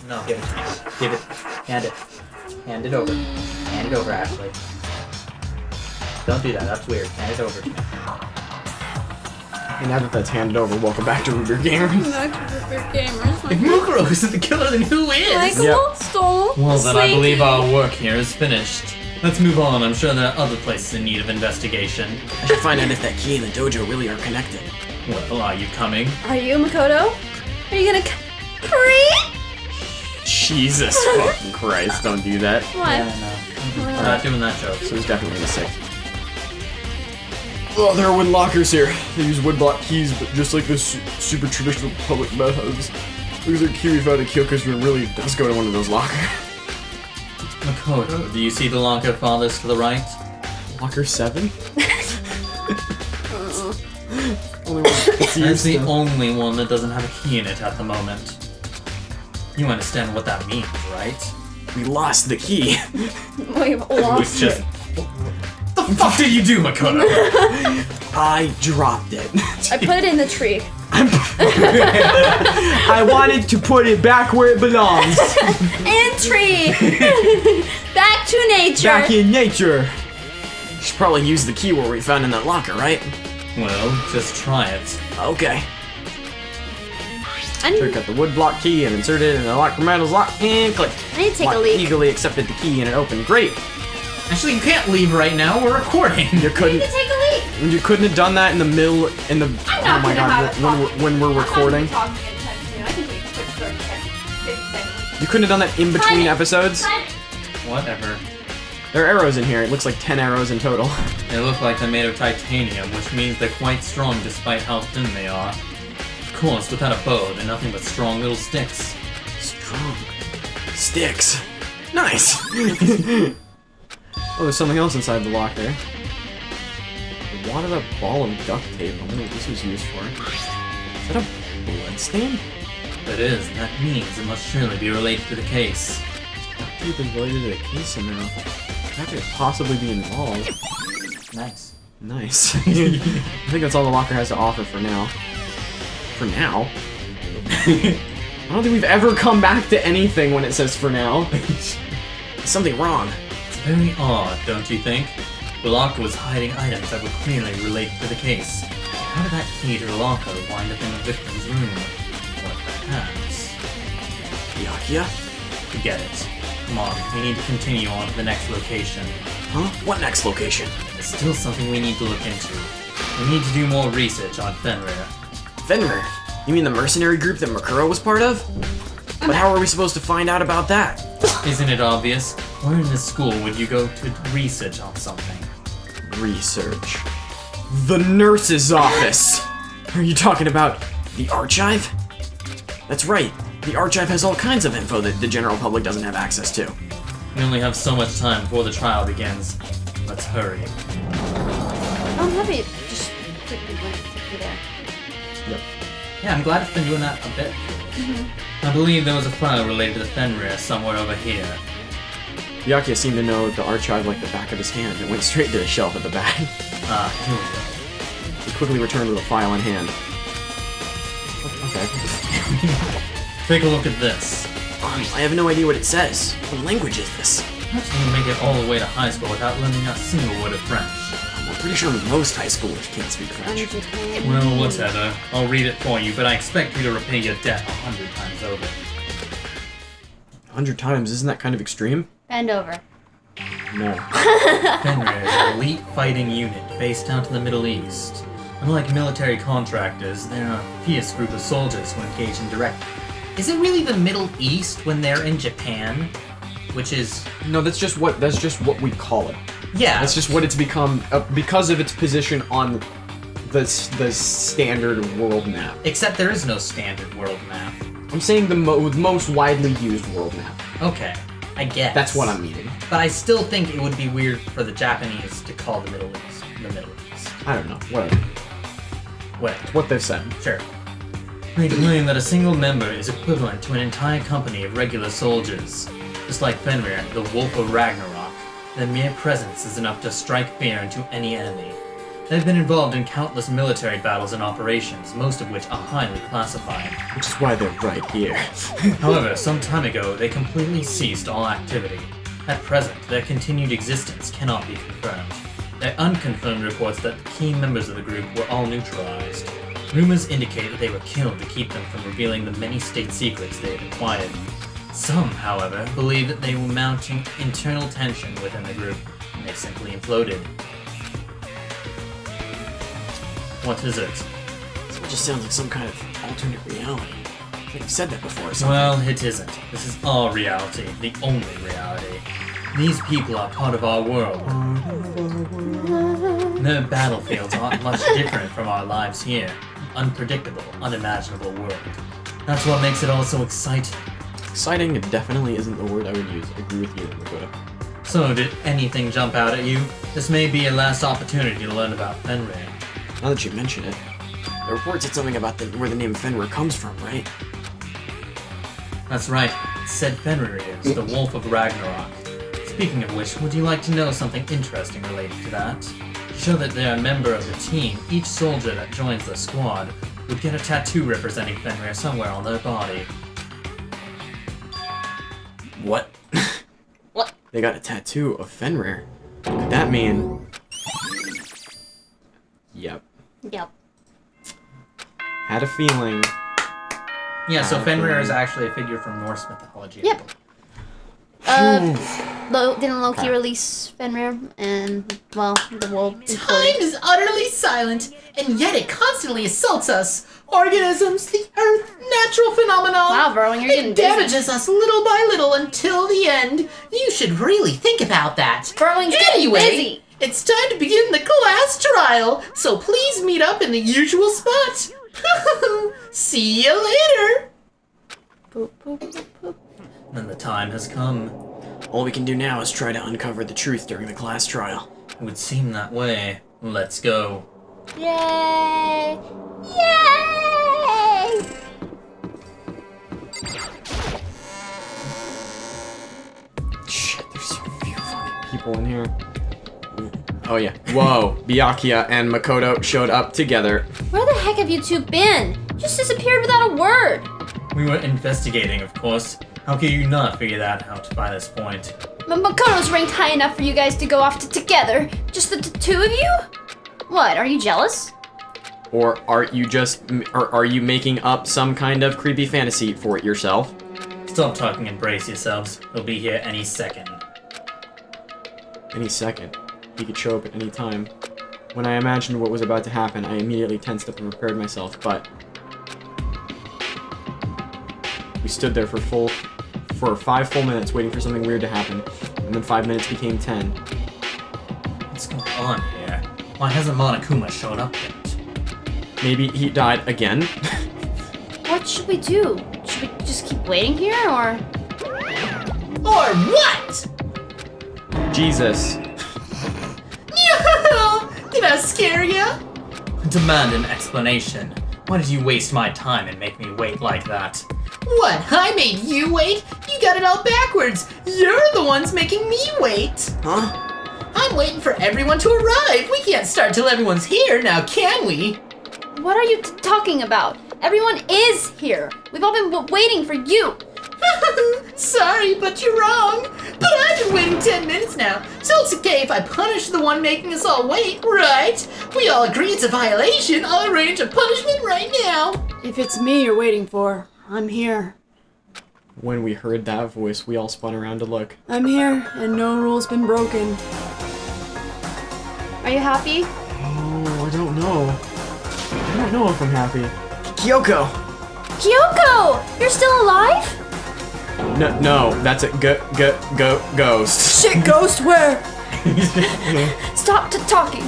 No, give it to me. Give it. Hand it. Hand it over. Hand it over, Ashley. Don't do that. That's weird. Hand it over to me. And now that that's handed over, welcome back to Root Beer Gamers. Back to Root Beer Gamers. If Mukuro isn't the killer, then who is? Michael stole. Well, then I Slinky. believe our work here is finished. Let's move on. I'm sure there are other places in need of investigation. I should find out if that key and the dojo really are connected. Well, are you coming? Are you Makoto? Are you gonna pre? Jesus fucking Christ, don't do that. What? Yeah, no. We're not doing that joke. So it's definitely the 6th. Oh, there are wooden lockers here. They use wood block keys, but just like the super traditional public methods. Looks like key we found in Kyoko's room really does go to one of those lockers. Makoto, do you see the locker farthest to the right? Locker 7? Only one it's That's used the to. only one that doesn't have a key in it at the moment. You understand what that means, right? We lost the key. We've lost just... it. The fuck did you do, Makoto? I dropped it. I put it in the tree. I wanted to put it back where it belongs. And tree. Back to nature. Back in nature. You should probably use the key where we found in that locker, right? Well, just try it. Okay. I need, Took out the wood block key and inserted it in the locker metal's lock and click. I need to take a Lock leak. eagerly accepted the key and it opened. Great. Actually, you can't leave right now. We're recording. You I need couldn't. to take a leak. You couldn't have done that in the middle. I'm not Oh my gonna have god! it When we're recording, I can take a quick 30 seconds. 50 seconds. you couldn't have done that in between Time. episodes. Whatever. There are arrows in here. It looks like 10 arrows in total. They look like they're made of titanium, which means they're quite strong despite how thin they are. Of course, without a bow, they're nothing but strong little sticks. Strong. Sticks. Nice. Oh, there's something else inside the locker. What a ball of duct tape. I wonder what this was used for. Is that a blood stain? It is. That means it must surely be related to the case. Duct tape is related to the case somehow. How could it possibly be involved? Nice. Nice. I think that's all the locker has to offer for now. For now? I don't think we've ever come back to anything when it says for now. There's something wrong. It's very odd, don't you think? The locker was hiding items that were clearly related to the case. How did that key to the locker wind up in the victim's room? Or perhaps... Yakuya? Forget it. Come on, we need to continue on to the next location. Huh? What next location? It's still something we need to look into. We need to do more research on Fenrir. Fenrir? You mean the mercenary group that Makuro was part of? But how are we supposed to find out about that? Isn't it obvious? Where in this school would you go to research on something? Research. The nurse's office! Are you talking about the archive? That's right. The archive has all kinds of info that the general public doesn't have access to. We only have so much time before the trial begins. Let's hurry. I'm happy it just quickly went to there. Yep. Yeah, I'm glad it's been doing that a bit. I believe there was a file related to the Fenrir somewhere over here. Yakuya seemed to know the archive like the back of his hand. It went straight to the shelf at the back. Ah, here we go. He quickly returned with a file in hand. Okay. Take a look at this. I have no idea what it says. What language is this? How can you make it all the way to high school without learning a single word of French? I'm pretty sure most high schoolers can't speak French. Well, whatever. I'll read it for you, but I expect you to repay your debt 100 times over. 100 times, isn't that kind of extreme? Bend over. No. Fenrir is an elite fighting unit based out in the Middle East. Unlike military contractors, they're a fierce group of soldiers who engage in direct... Is it really the Middle East when they're in Japan? Which is... No, that's just what we call it. Yeah. That's just what it's become because of its position on the standard world map. Except there is no standard world map. I'm saying the most widely used world map. Okay, I guess. That's what I'm meaning. But I still think it would be weird for the Japanese to call the Middle East the Middle East. I don't know. Whatever. Wait, It's what they've said. sure. They claim that a single member is equivalent to an entire company of regular soldiers. Just like Fenrir, the Wolf of Ragnarok, their mere presence is enough to strike fear into any enemy. They've been involved in countless military battles and operations, most of which are highly classified. Which is why they're right here. However, some time ago, they completely ceased all activity. At present, their continued existence cannot be confirmed. There are unconfirmed reports that the key members of the group were all neutralized. Rumors indicate that they were killed to keep them from revealing the many state secrets they had acquired. Some, however, believe that they were mounting internal tension within the group, and they simply imploded. What is it? So it just sounds like some kind of alternate reality. I think I've said that before or something. Well, it isn't. This is our reality, the only reality. These people are part of our world. Their battlefields aren't much different from our lives here. Unpredictable, unimaginable world. That's what makes it all so exciting. Exciting definitely isn't the word I would use. I agree with you, Makoto. So, did anything jump out at you? This may be your last opportunity to learn about Fenrir. Now that you mention it, the report said something about where the name Fenrir comes from, right? That's right. It said Fenrir is the Wolf of Ragnarok. Speaking of which, would you like to know something interesting related to that? To show that they're a member of the team, each soldier that joins the squad would get a tattoo representing Fenrir somewhere on their body. What? What? They got a tattoo of Fenrir. Could that mean... Yep. Yep. Had a feeling. Yeah, so Fenrir is actually a figure from Norse mythology. Yep. Didn't Loki release Fenrir and, well, the world Time imploded? is utterly silent, and yet it constantly assaults us. Organisms, the Earth, natural phenomenon. Wow, Burrowing, you're getting It busy. damages us little by little until the end. You should really think about that. Burrowing's getting Anyway, busy. it's time to begin the class trial, so please meet up in the usual spot. See you later. Boop, boop, boop, boop. Then the time has come. All we can do now is try to uncover the truth during the class trial. It would seem that way. Let's go. Yay! Yay! Shit, there's so few fucking people in here. Oh yeah. Whoa. Byakuya and Makoto showed up together. Where the heck have you two been? Just disappeared without a word. We were investigating, of course. How could you not figure that out by this point? Makoto's ranked high enough for you guys to go off together. Just the two of you? What, are you jealous? Or are you making up some kind of creepy fantasy for yourself? Stop talking and brace yourselves. He'll be here any second. Any second. He could show up at any time. When I imagined what was about to happen, I immediately tensed up and prepared myself, but... We stood there for 5 full minutes waiting for something weird to happen, and then 5 minutes became 10. What's going on here? Why hasn't Monokuma shown up yet? Maybe he died again? What should we do? Should we just keep waiting here, or? Or what? Jesus. Did I scare ya? Demand an explanation. Why did you waste my time and make me wait like that? What? I made you wait? You got it all backwards. You're the ones making me wait. Huh? I'm waiting for everyone to arrive. We can't start till everyone's here, now can we? What are you talking about? Everyone is here. We've all been waiting for you. Sorry, but you're wrong. But I've been waiting 10 minutes now, so it's okay if I punish the one making us all wait, right? We all agree it's a violation. I'll arrange a punishment right now. If it's me you're waiting for, I'm here. When we heard that voice, we all spun around to look. I'm here, and no rule's been broken. Are you happy? Oh, I don't know. I don't know if I'm happy. Kyoko! Kyoko! You're still alive? No, that's a ghost. Shit, ghost, where? Stop talking.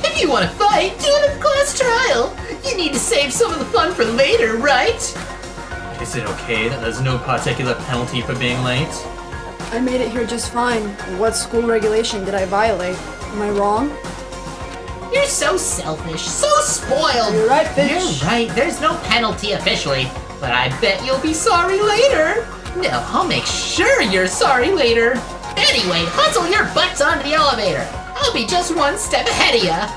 If you want to fight, do it in class trial. You need to save some of the fun for later, right? Is it okay that there's no particular penalty for being late? I made it here just fine. What school regulation did I violate? Am I wrong? You're so selfish, so spoiled. You're right, bitch. You're right, there's no penalty officially, but I bet you'll be sorry later. No, I'll make sure you're sorry later. Anyway, hustle your butts onto the elevator. I'll be just one step ahead of ya.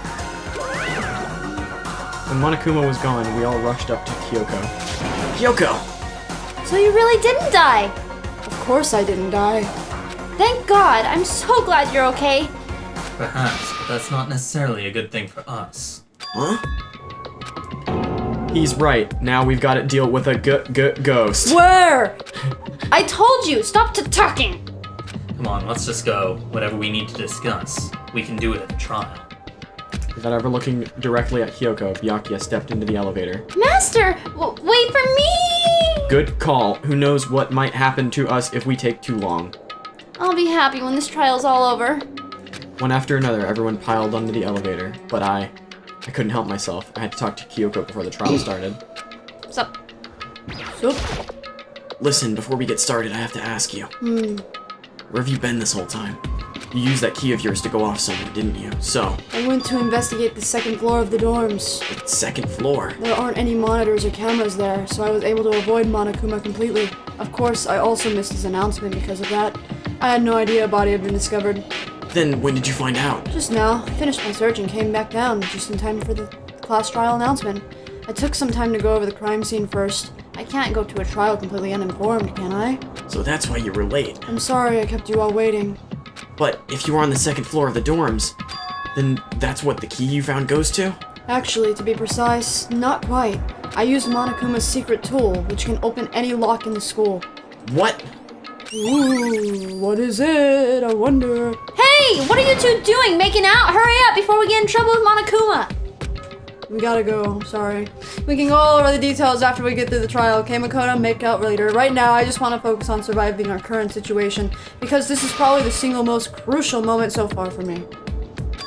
When Monokuma was gone, we all rushed up to Kyoko. Kyoko! So you really didn't die? Of course I didn't die. Thank God. I'm so glad you're okay. Perhaps, but that's not necessarily a good thing for us. Huh? He's right. Now we've got to deal with a ghost. Where? I told you, stop talking. Come on, let's just go. Whatever we need to discuss, we can do it at the trial. Without ever looking directly at Kyoko, Byakuya stepped into the elevator. Master, wait for me! Good call. Who knows what might happen to us if we take too long. I'll be happy when this trial's all over. One after another, everyone piled onto the elevator, but I couldn't help myself. I had to talk to Kyoko before the trial started. Sup? Listen, before we get started, I have to ask you. Where have you been this whole time? You used that key of yours to go off somewhere, didn't you? So, I went to investigate the second floor of the dorms. the second floor. There aren't any monitors or cameras there, so I was able to avoid Monokuma completely. Of course, I also missed his announcement because of that. I had no idea a body had been discovered. Then, when did you find out? Just now, I finished my search and came back down, just in time for the class trial announcement. I took some time to go over the crime scene first. I can't go to a trial completely uninformed, can I? So that's why you were late. I'm sorry I kept you all waiting. But if you were on the second floor of the dorms, then that's what the key you found goes to? Actually, to be precise, not quite. I used Monokuma's secret tool, which can open any lock in the school. What? Ooh, what is it? I wonder. Hey, what are you two doing? Making out? Hurry up before we get in trouble with Monokuma. We gotta go, I'm sorry. We can go all over the details after we get through the trial. Okay, Makoto, make out later. Right now, I just want to focus on surviving our current situation, because this is probably the single most crucial moment so far for me.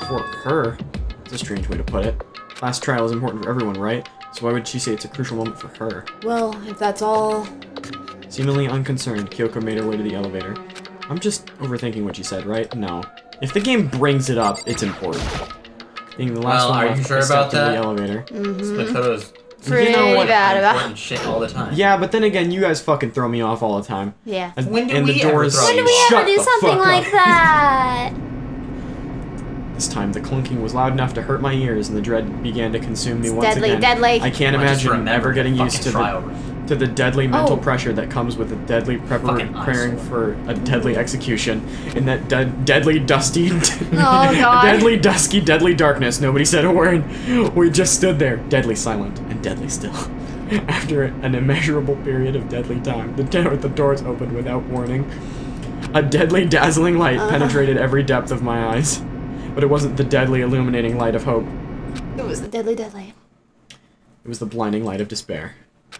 For her? That's a strange way to put it. Class trial is important for everyone, right? So why would she say it's a crucial moment for her? Well, if that's all... Seemingly unconcerned, Kyoko made her way to the elevator. I'm just overthinking what she said, right? No. If the game brings it up, it's important. Being the last Well, one are left, you sure I stepped about into that? the elevator. Makoto's Pretty what? bad about. important shit all the time. Yeah, but then again, you guys fucking throw me off all the time. Yeah. And, When did and we the ever doors throw When you do we off? ever Shut do the something fuck like up. that? This time, the clunking was loud enough to hurt my ears, and the dread began to consume me once deadly, again. deadly. I can't I just imagine remembered ever getting the used to fucking trial the room. to the deadly mental Oh. pressure that comes with a deadly Fucking preparing eyesore. for a deadly execution in that deadly dusty God. deadly dusky deadly darkness. Nobody said a word. We just stood there, deadly silent and deadly still. After an immeasurable period of deadly time, the doors opened without warning. A deadly dazzling light penetrated every depth of my eyes, but it wasn't the deadly illuminating light of hope. It was the deadly. It was the blinding light of despair.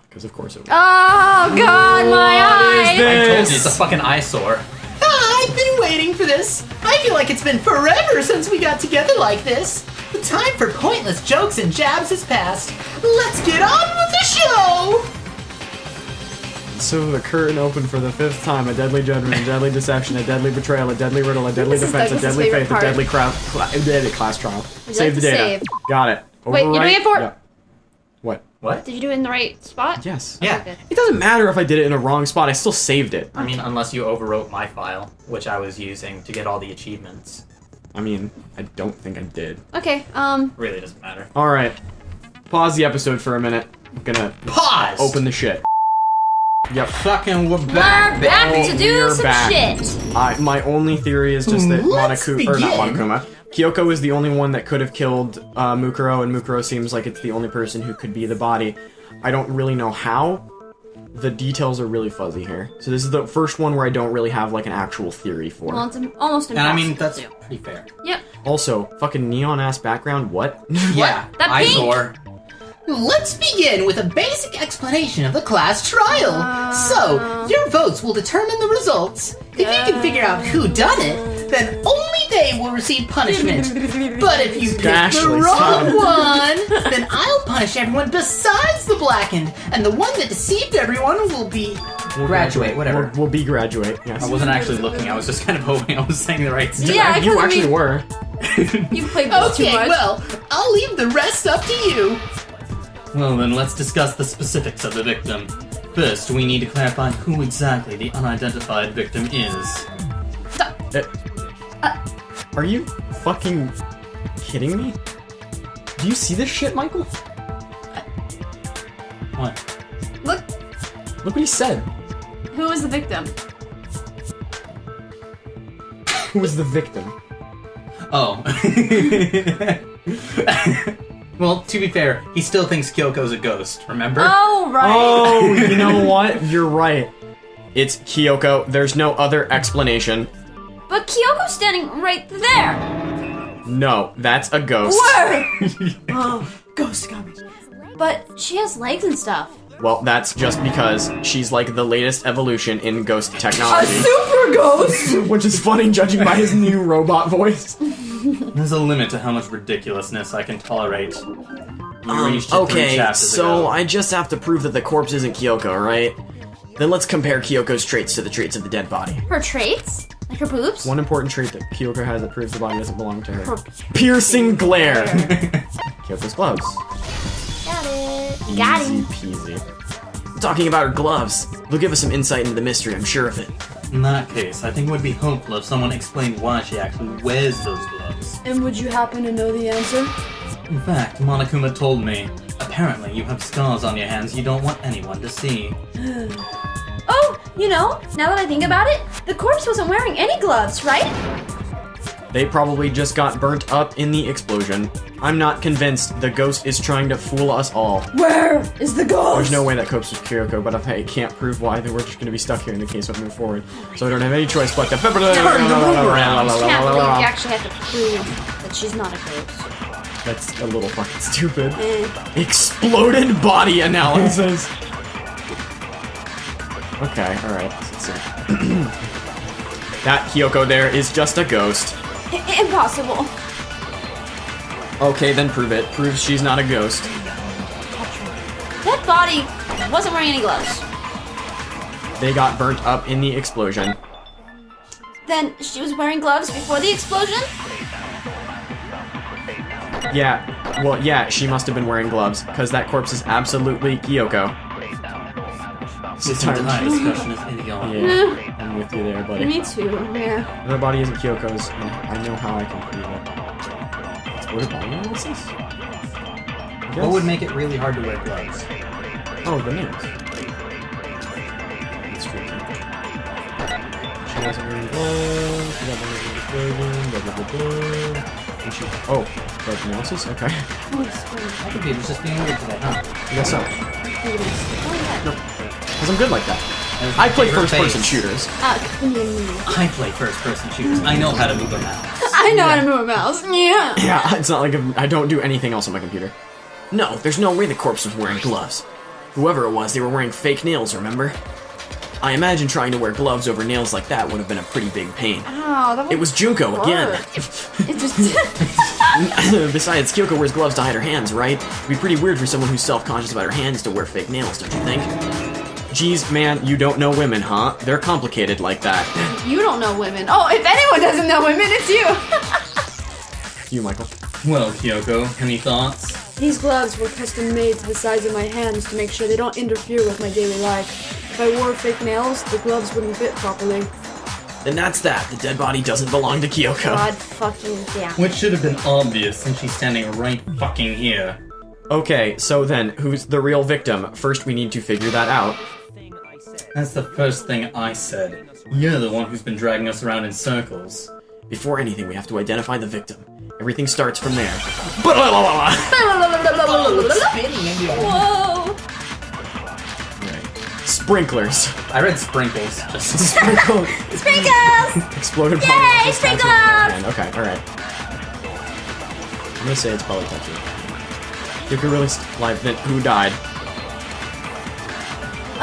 Because of course it was. Oh God, my eyes! I told you, This- it's a fucking eyesore. I've been waiting for this. I feel like it's been forever since we got together like this. The time for pointless jokes and jabs has passed. Let's get on with the show! So the curtain opened for the 5th time. A deadly judgment, a deadly deception, a deadly betrayal, a deadly riddle, a deadly This is defense, a Douglas's deadly favorite faith, part. a deadly deadly class trial. you Save like the to data. save? Got it. Wait, you're doing Overwrite? it for- Yeah. What? What? Did you do it in the right spot? Yes. Yeah. Okay. It doesn't matter if I did it in a wrong spot. I still saved it. I mean, unless you overwrote my file, which I was using to get all the achievements. I mean, I don't think I did. Okay. Really doesn't matter. All right. Pause the episode for a minute. I'm gonna Pause! open the shit. Yep. Fucking we're We're back, back baby. to do We're some back. shit. My only theory is just that Let's or not begin. Monokuma. Kyoko is the only one that could have killed Mukuro, and Mukuro seems like it's the only person who could be the body. I don't really know how. The details are really fuzzy here. So this is the first one where I don't really have like an actual theory for. Well, it's almost impossible. And I mean, that's to do. pretty fair. Yep. Also, fucking neon-ass background, what? Yeah, That pink? eyesore. Let's begin with a basic explanation of the class trial. So, your votes will determine the results. If you can figure out who done it, then only they will receive punishment. But if you pick the Ashley, wrong stop. one, then I'll punish everyone besides the blackened, and the one that deceived everyone will be... Graduate, whatever. We'll be graduate, yes. I wasn't actually looking, I was just kind of hoping I was saying the right stuff. Yeah, You I actually mean, were. you played this too Okay, much. well, I'll leave the rest up to you. Well then, let's discuss the specifics of the victim. First, we need to clarify who exactly the unidentified victim is. Are you fucking kidding me? Do you see this shit, Michael? Look what he said. Who was the victim? Who was the victim? Oh. Well, to be fair, he still thinks Kyoko's a ghost, remember? Oh, right. Oh, you know what? You're right. It's Kyoko. There's no other explanation. But Kyoko's standing right there. No, that's a ghost. Where? Oh, ghost got me. But she has legs and stuff. Well, that's just because she's like the latest evolution in ghost A technology. super ghost? Which is funny judging by his new robot voice. There's a limit to how much ridiculousness I can tolerate. You reached it 3 Okay, chapters so ago. I just have to prove that the corpse isn't Kyoko, right? Then let's compare Kyoko's traits to the traits of the dead body. Her traits? Like her boobs? One important trait that Kyoko has that proves the body doesn't belong to her. Her Piercing glare! Kyoko's gloves. Got it. Got Easy him. peasy. Talking about her gloves. They'll give us some insight into the mystery, I'm sure of it. In that case, I think it would be helpful if someone explained why she actually wears those gloves. And would you happen to know the answer? In fact, Monokuma told me, apparently you have scars on your hands you don't want anyone to see. Oh, you know, now that I think about it, the corpse wasn't wearing any gloves, right? They probably just got burnt up in the explosion. I'm not convinced the ghost is trying to fool us all. Where is the ghost? There's no way that corpse was Kyoko, but I can't prove why they were just going to be stuck here in the case of move forward. So I don't have any choice but to Turn the move around. I can't believe you actually have to prove that she's not a ghost. That's a little fucking stupid. Eh. Exploded body analysis. Okay, alright. Let's see. That Kyoko there is just a ghost. Impossible. Okay, then prove it. Proves she's not a ghost. That body wasn't wearing any gloves. They got burnt up in the explosion. Then she was wearing gloves before the explosion? Yeah, well, yeah, she must have been wearing gloves, because that corpse is absolutely Kyoko. This entire discussion is idiotic. Yeah, I'm with you there, buddy. Me too, yeah. Her body isn't Kyoko's, and I know how I can prove it. Exploded body analysis? I guess. What would make it really hard to wear gloves? Oh, the nails. That's true. She wasn't wearing gloves, she got one of the explosion, blah blah blah blah. And she, oh, the analysis? Okay. I think it was just being weird today, huh? I guess so. Nope. Because I'm good like that. I play first-person shooters. I play first-person shooters. I know how to move a mouse. I know how to move a mouse. Yeah. Yeah, it's not like I don't do anything else on my computer. No, there's no way the corpse was wearing gloves. Whoever it was, they were wearing fake nails, remember? I imagine trying to wear gloves over nails like that would have been a pretty big pain. Oh, that It was Junko again. It just Besides, Kyoko wears gloves to hide her hands, right? It'd be pretty weird for someone who's self-conscious about her hands to wear fake nails, don't you think? Geez, man, you don't know women, huh? They're complicated like that. You don't know women. Oh, if anyone doesn't know women, it's you. You, Michael. Well, Kyoko, any thoughts? These gloves were custom made to the size of my hands to make sure they don't interfere with my daily life. If I wore fake nails, the gloves wouldn't fit properly. Then that's that. The dead body doesn't belong to Kyoko. God fucking damn. Which should have been obvious since she's standing right fucking here. Okay, so then, who's the real victim? First, we need to figure that out. That's the first thing I said. You're the one who's been dragging us around in circles. Before anything, we have to identify the victim. Everything starts from there. Whoa! Right. Sprinklers. I read sprinkles. Just Sprinkle. Sprinkles! Exploded Yay, body just sprinkles! tattooed on my hand. Okay, alright. I'm gonna say it's probably tattooed. You could really live then who died?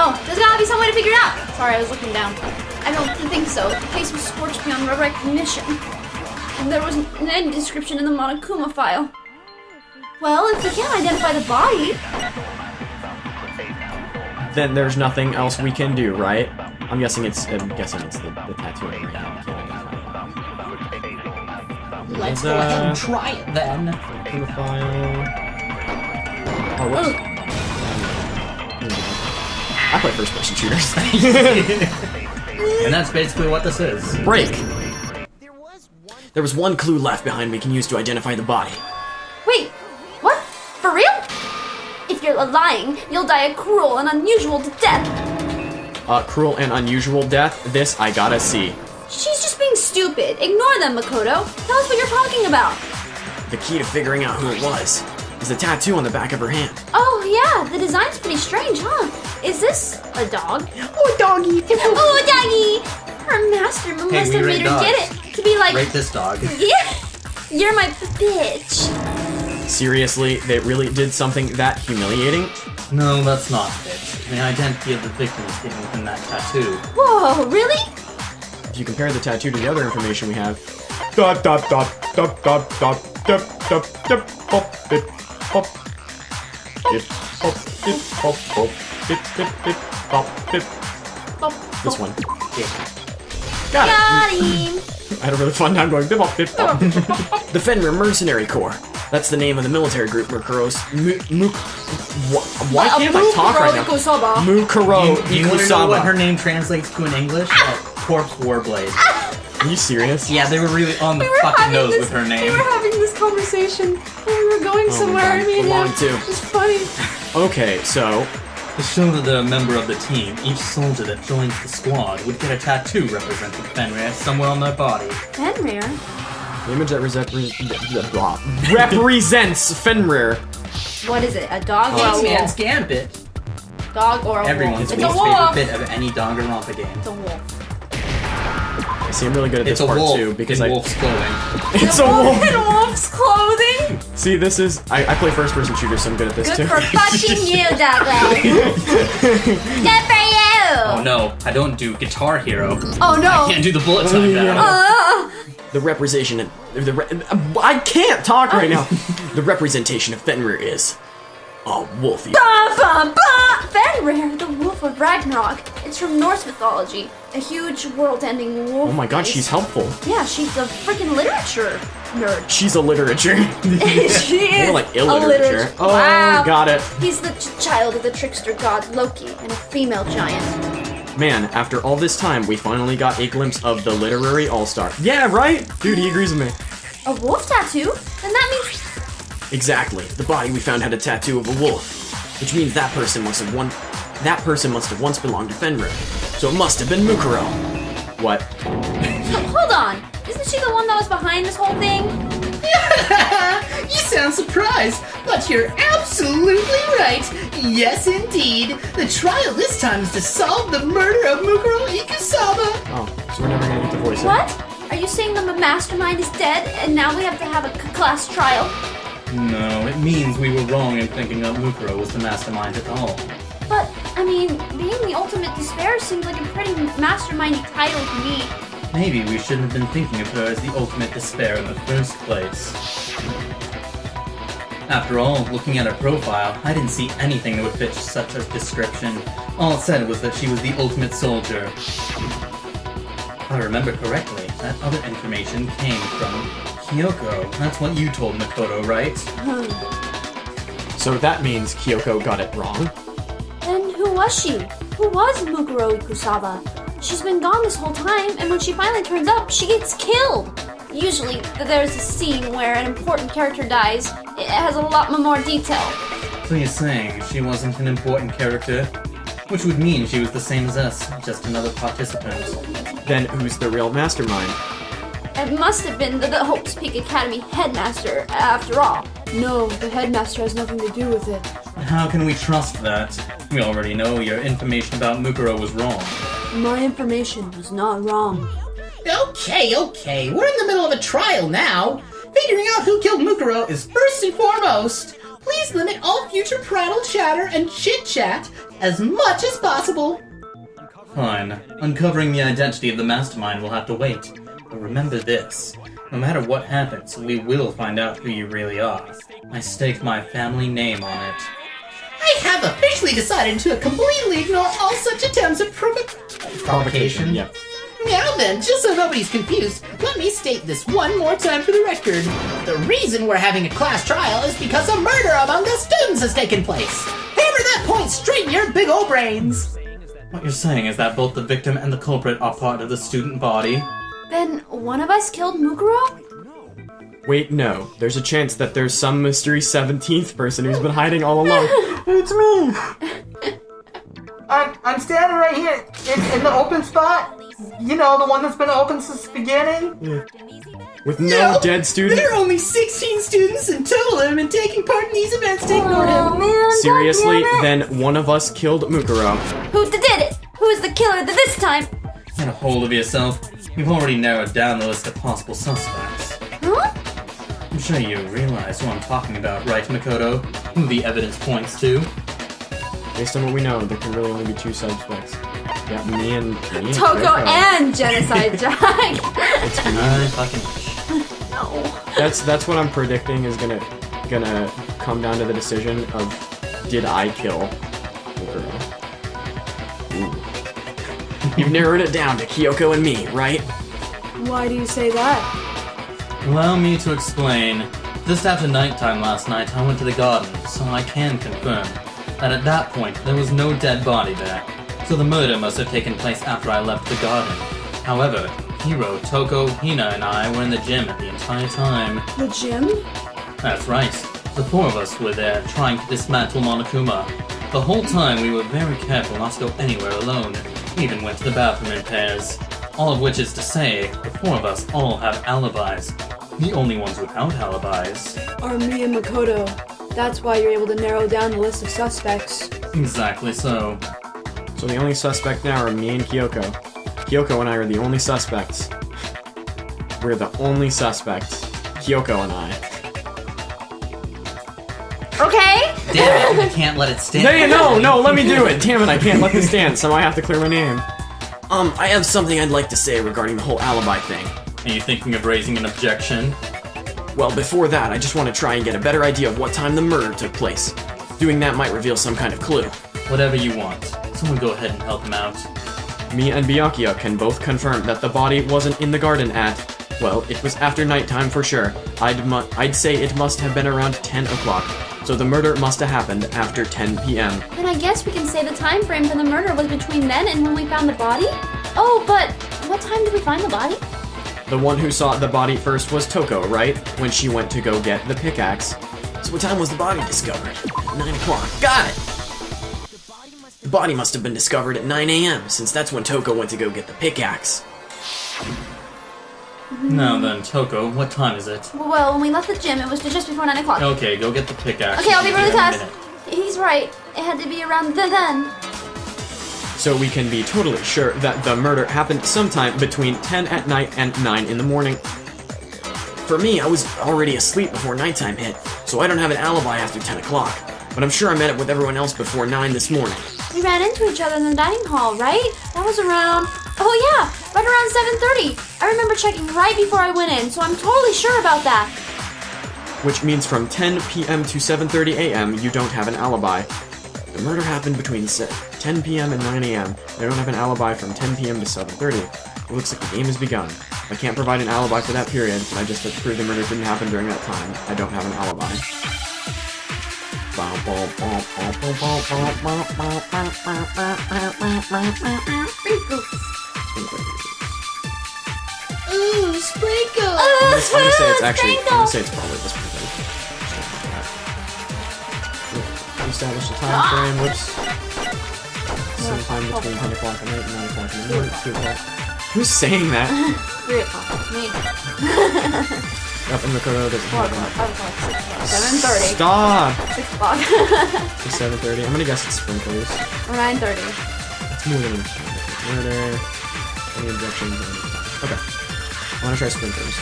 Oh, there's gotta be some way to figure it out. Sorry, I was looking down. I don't think so. The case was scorched beyond recognition. And there was an end description in the Monokuma file. Well, if we can't identify the body... Then there's nothing else we can do, right? I'm guessing it's the tattoo right now. let's go ahead and try it then. File. Oh, whoops. I play first-person shooters. And that's basically what this is. Break! There was one clue left behind we can use to identify the body. Wait, what? For real? If you're lying, you'll die a cruel and unusual death. Cruel and unusual death. This I gotta see. She's just being stupid. Ignore them, Makoto. Tell us what you're talking about. The key to figuring out who it was is the tattoo on the back of her hand. Oh, yeah, the design's pretty strange, huh? Is this a dog? Oh, doggy. Oh, doggy! Her master must have we made rate her dogs. get it to be like, Rate this dog. yeah, you're my bitch. Seriously, they really did something that humiliating? No, that's not it. The identity of the victim is hidden within that tattoo. Whoa, really? If you compare the tattoo to the other information we have, dot dot dot dot dot dot dot dot dot pop bip pop bip pop bip pop pop bip bip bip pop bip. This one. Got it. Got him. I had a really fun time going bip pop bip pop. The Fenrir Mercenary Corps. That's the name of the military group Mukuro's why can't I talk right now? Ikusaba. Mukuro Do you want to know what her Ikusaba. name translates to in English? Corpse Warblade. Are you serious? Yeah, they were really on the We were fucking having nose this, with her We name. were having this conversation and we were going somewhere. God, Me and we're him. long too. It's funny. Okay, so To show that they're a member of the team, each soldier that joins the squad would get a tattoo representing Fenrir somewhere on their body. Fenrir? the image that represents Fenrir. What is it? A dog or a Ant-Man's wolf? Gambit. Dog or a Everyone's wolf? least It's a favorite wolf. bit of any Danganronpa game. It's a wolf. See, I'm really good at It's this a part wolf too because in I. wolf's clothing. It's a wolf. In wolf's clothing. See, this is I play first-person shooters, so I'm good at this Good too. for fucking you, Douglas. Good for you. Oh no, I don't do Guitar Hero. Oh no. Can't do the bullet time yeah. battle. The representation of I can't talk right now. The representation of Fenrir is a wolfy. Fenrir, the wolf of Ragnarok. It's from Norse mythology. A huge world-ending wolf. Oh my god, race. she's helpful. Yeah, she's a freaking literature nerd. She's a literature. She is More like a illiterature. Oh, Wow. got it. He's the child of the trickster god Loki and a female giant. Man, after all this time, we finally got a glimpse of the literary all-star. Yeah, right? Dude, he agrees with me. A wolf tattoo? Then that means Exactly. The body we found had a tattoo of a wolf, which means that person must have once belonged to Fenrir. So it must have been Mukuro. What? hold on. Isn't she the one that was behind this whole thing? You sound surprised, but you're absolutely right. Yes, indeed. The trial this time is to solve the murder of Mukuro Ikusaba. Oh, so we're never gonna get to voice it. What? Are you saying the mastermind is dead and now we have to have a class trial? No, it means we were wrong in thinking that Mukuro was the mastermind at all. But, I mean, being the ultimate despair seems like a pretty mastermindy title to me. Maybe we shouldn't have been thinking of her as the ultimate despair in the first place. After all, looking at her profile, I didn't see anything that would fit such a description. All it said was that she was the ultimate soldier. If I remember correctly, that other information came from Kyoko. That's what you told Makoto, right? So that means Kyoko got it wrong? Then who was she? Who was Mukuro Ikusaba? She's been gone this whole time, and when she finally turns up, she gets killed. Usually, there's a scene where an important character dies. It has a lot more detail. So you're saying she wasn't an important character? Which would mean she was the same as us, just another participant. Then who's the real mastermind? It must have been the Hope's Peak Academy headmaster, after all. No, the headmaster has nothing to do with it. How can we trust that? We already know your information about Mukuro was wrong. My information was not wrong. Okay. We're in the middle of a trial now. Figuring out who killed Mukuro is first and foremost. Please limit all future prattle, chatter, and chit-chat as much as possible. Fine. Uncovering the identity of the mastermind will have to wait. But remember this. No matter what happens, we will find out who you really are. I staked my family name on it. I have officially decided to completely ignore all such attempts at provocation. Yep. Now then, just so nobody's confused, let me state this one more time for the record. The reason we're having a class trial is because a murder among the students has taken place. Hammer that point straight in your big ol' brains. What you're saying is that both the victim and the culprit are part of the student body? Then one of us killed Mukuro? Wait, no. There's a chance that there's some mystery 17th person who's been hiding all along. It's me! I'm standing right here in the open spot. You know, the one that's been open since the beginning. Yeah. With no dead student. There are only 16 students in total that have been taking part in these events to ignore him. Man, Seriously, goddamn it. then one of us killed Mukuro. Who did it? Who is the killer this time? Get a hold of yourself. You've already narrowed down the list of possible suspects. Huh? I'm sure you realize who I'm talking about, right, Makoto? Who the evidence points to? Based on what we know, there can really only be 2 suspects. Yeah, me and Toko Kyoko. and Genocide Jack. It's me. I fucking wish. No. That's what I'm predicting is gonna come down to the decision of did I kill Mukuro? Ooh. You've narrowed it down to Kyoko and me, right? Why do you say that? Allow me to explain. Just after nighttime last night, I went to the garden, so I can confirm that at that point, there was no dead body there. So the murder must have taken place after I left the garden. However, Hiro, Toko, Hina, and I were in the gym at the entire time. The gym? That's right. The 4 of us were there trying to dismantle Monokuma. The whole time we were very careful not to go anywhere alone. We even went to the bathroom in pairs. All of which is to say, the 4 of us all have alibis. The only ones without alibis. Are me and Makoto. That's why you're able to narrow down the list of suspects. Exactly so. So the only suspect now are me and Kyoko. Kyoko and I are the only suspects. We're the only suspects. Kyoko and I. Okay. Damn it, I can't let it stand. No, let me do it. Damn it, I can't let this stand, so I have to clear my name. I have something I'd like to say regarding the whole alibi thing. Are you thinking of raising an objection? Well, before that, I just want to try and get a better idea of what time the murder took place. Doing that might reveal some kind of clue. Whatever you want. Someone go ahead and help him out. Me and Byakuya can both confirm that the body wasn't in the garden at, well, it was after nighttime for sure. I'd say it must have been around 10 o'clock. So the murder must have happened after 10 p.m. Then I guess we can say the time frame for the murder was between then and when we found the body? Oh, but what time did we find the body? The one who saw the body first was Toko, right? When she went to go get the pickaxe. So what time was the body discovered? 9 o'clock. Got it! The body must have been discovered at 9 a.m., since that's when Toko went to go get the pickaxe. Now then, Toko, what time is it? Well, when we left the gym, it was just before 9 o'clock. Okay, go get the pickaxe. Okay, I'll be really in a fast. minute. He's right. It had to be around then. So we can be totally sure that the murder happened sometime between 10 at night and 9 in the morning. For me, I was already asleep before nighttime hit, so I don't have an alibi after 10 o'clock. But I'm sure I met up with everyone else before 9 this morning. We ran into each other in the dining hall, right? That was around... Oh yeah, right around 7:30. I remember checking right before I went in, so I'm totally sure about that. Which means from 10 p.m. to 7:30 a.m. you don't have an alibi. The murder happened between 10 p.m. and 9 a.m. I don't have an alibi from 10 p.m. to 7:30. It looks like the game has begun. I can't provide an alibi for that period, but I just have to prove the murder didn't happen during that time. I don't have an alibi. Ooh, sprinkle! I'm gonna say it's actually. I'm gonna Sprinkle. say it's probably this one. Establish the time frame. Whoops. Sometime between 10 o'clock at night and 9 o'clock in the morning. 2 o'clock. Who's saying that? 3 o'clock. Me. Up in Makoto doesn't 4 have o'clock. one. 5 o'clock. 6 o'clock. 7:30. Stop! 6 o'clock. It's 7:30. I'm gonna guess it's sprinklers. 9:30. It's more than enough. Murder. Any objections? Okay. I wanna try sprinklers.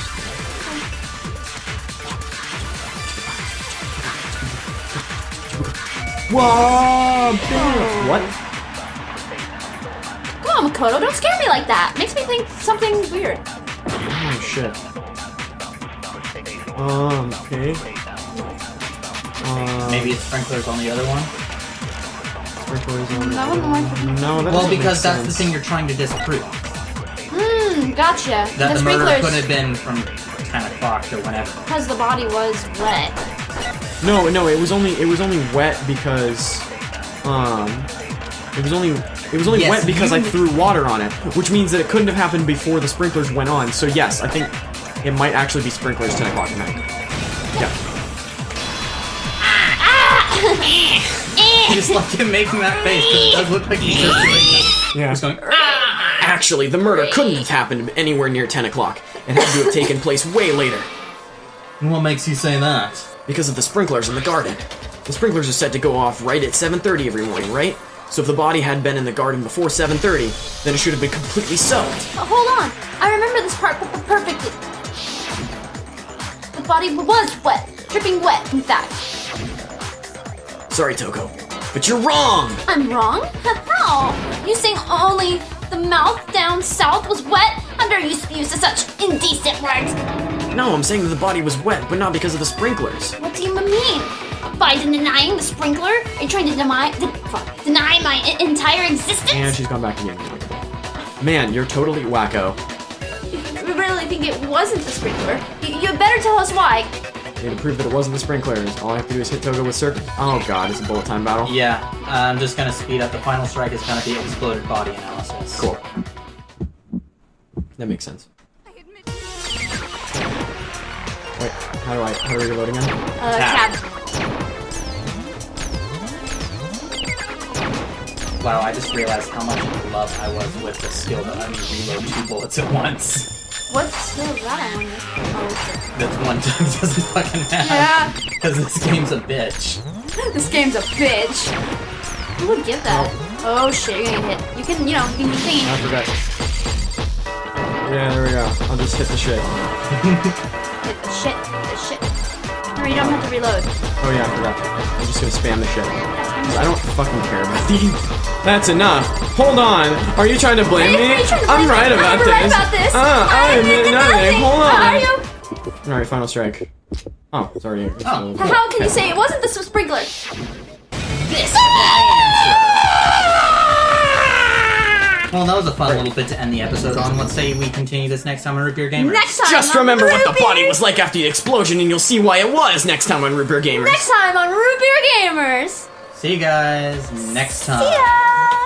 Whoa! What? Come on, Makoto, don't scare me like that. Makes me think something weird. Oh shit. Okay. Maybe it's sprinklers on the other one? Sprinklers on That wouldn't work. No, that Well, doesn't because make that's the sense. thing you're trying to disprove. Gotcha. That the murder sprinklers, could have been from 10 o'clock to whenever. because the body was wet. No, it was only wet because it was only Yes, wet because I you- threw water on it, which means that it couldn't have happened before the sprinklers went on. So yes, I think it might actually be sprinklers 10 o'clock at night. Yeah. I just like him making that face because it does look like he's just doing that. Yeah. He's going, Actually, the murder couldn't have happened anywhere near 10 o'clock. It had to have taken place way later. And what makes you say that? Because of the sprinklers in the garden. The sprinklers are set to go off right at 7:30 every morning, right? So if the body had been in the garden before 7:30, then it should have been completely soaked. Hold on. I remember this part perfectly. The body was wet. Dripping wet, in fact. Sorry, Toko, but you're wrong! I'm wrong? How? You saying only the mouth down south was wet? How dare you use such indecent words? No, I'm saying that the body was wet, but not because of the sprinklers. What do you mean? By denying the sprinkler? Are you trying to deny my entire existence? And she's gone back again. Man, you're totally wacko. You really think it wasn't the sprinkler? You better tell us why. And to prove that it wasn't the sprinklers, all I have to do is hit Togo with circuit. Oh god, it's a bullet time battle. Yeah, I'm just gonna speed up. The final strike is gonna be exploded body analysis. Cool. That makes sense. Wait, how do we reload again? Tab. Wow, I just realized how much in love I was with the skill that let me reload 2 bullets at once. What skill is that on? Oh, That's one time doesn't fucking matter. yeah. Because this game's a bitch. This game's a bitch. Who would give that? Oh shit, you're gonna hit. You can, you can be thinking. I forgot. Yeah, there we go. I'll just hit the shit. Hit the shit. Or you don't have to reload. Oh yeah, I forgot. I'm just gonna spam the shit. I don't fucking care about these. That's enough. Hold on. Are you trying to blame me? I'm right about this. I admit nothing. Hold on. Alright, final strike. Oh, sorry. Oh. How can you say it wasn't the sprinkler? This Well, that was a fun little bit to end the episode on. Let's say we continue this next time on Root Beer Gamers. Next time. Just on remember what the Root body Beer- was like after the explosion and you'll see why it was next time on Root Beer Gamers. Next time on Root Beer Gamers. See you guys next time. See ya.